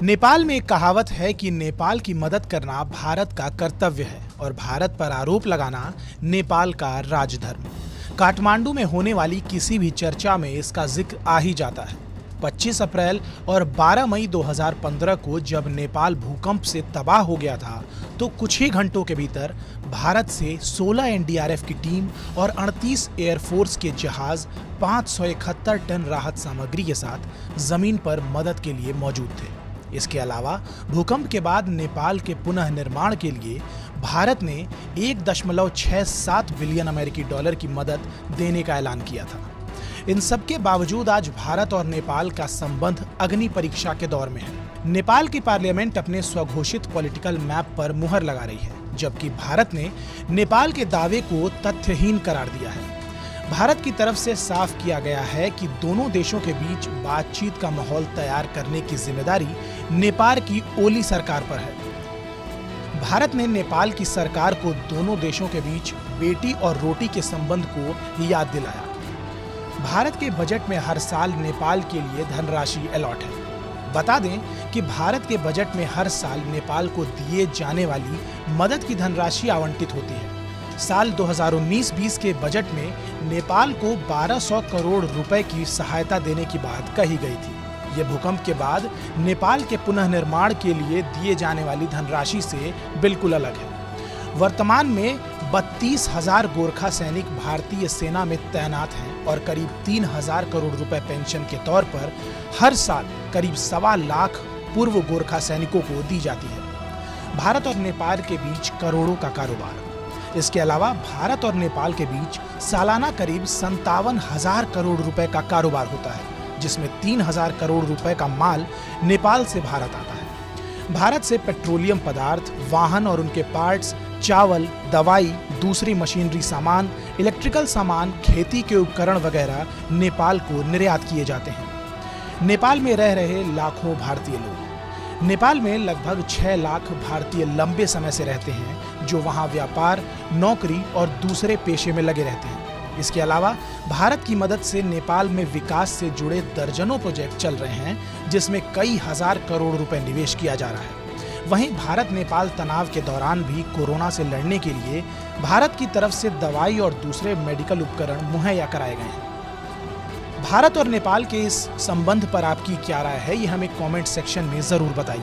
नेपाल में एक कहावत है कि नेपाल की मदद करना भारत का कर्तव्य है और भारत पर आरोप लगाना नेपाल का राजधर्म। काठमांडू में होने वाली किसी भी चर्चा में इसका जिक्र आ ही जाता है। 25 अप्रैल और 12 मई 2015 को जब नेपाल भूकंप से तबाह हो गया था, तो कुछ ही घंटों के भीतर भारत से 16 एनडीआरएफ की टीम और 38 एयरफोर्स के जहाज 571 टन राहत सामग्री के साथ जमीन पर मदद के लिए मौजूद थे। इसके अलावा भूकंप के बाद नेपाल के पुनः निर्माण के लिए भारत ने 1.67 बिलियन अमेरिकी डॉलर की मदद देने का ऐलान किया था। इन सब के बावजूद आज भारत और नेपाल का संबंध अग्नि परीक्षा के दौर में है। नेपाल की पार्लियामेंट अपने स्वघोषित पॉलिटिकल मैप पर मुहर लगा रही है, जबकि भारत ने नेपाल के दावे को तथ्यहीन करार दिया है। भारत की तरफ से साफ किया गया है कि दोनों देशों के बीच बातचीत का माहौल तैयार करने की जिम्मेदारी नेपाल की ओली सरकार पर है। भारत ने नेपाल की सरकार को दोनों देशों के बीच बेटी और रोटी के संबंध को याद दिलाया। भारत के बजट में हर साल नेपाल के लिए धनराशि अलॉट है। बता दें कि भारत के बजट में हर साल नेपाल को दिए जाने वाली मदद की धनराशि आवंटित होती है। साल 2019-20 के बजट में नेपाल को 1200 करोड़ रुपए की सहायता देने की बात कही गई थी। ये भूकंप के बाद नेपाल के पुनः निर्माण के लिए दिए जाने वाली धनराशि से बिल्कुल अलग है। वर्तमान में 32,000 गोरखा सैनिक भारतीय सेना में तैनात हैं और करीब 3,000 करोड़ रुपए पेंशन के तौर पर हर साल करीब 1.25 लाख पूर्व गोरखा सैनिकों को दी जाती है। भारत और नेपाल के बीच करोड़ों का कारोबार। इसके अलावा भारत और नेपाल के बीच सालाना करीब 57,000 करोड़ रुपए का कारोबार होता है, जिसमें 3,000 करोड़ रुपए का माल नेपाल से भारत आता है। भारत से पेट्रोलियम पदार्थ, वाहन और उनके पार्ट्स, चावल, दवाई, दूसरी मशीनरी सामान, इलेक्ट्रिकल सामान, खेती के उपकरण वगैरह नेपाल को निर्यात किए जाते हैं। नेपाल में रह रहे लाखों भारतीय लोग। नेपाल में लगभग 6 लाख भारतीय लंबे समय से रहते हैं, जो वहां व्यापार, नौकरी और दूसरे पेशे में लगे रहते हैं। इसके अलावा भारत की मदद से नेपाल में विकास से जुड़े दर्जनों प्रोजेक्ट चल रहे हैं, जिसमें कई हजार करोड़ रुपए निवेश किया जा रहा है। वहीं भारत नेपाल तनाव के दौरान भी कोरोना से लड़ने के लिए भारत की तरफ से दवाई और दूसरे मेडिकल उपकरण मुहैया कराए गए हैं। भारत और नेपाल के इस संबंध पर आपकी क्या राय है, ये हमें कमेंट सेक्शन में जरूर बताइए।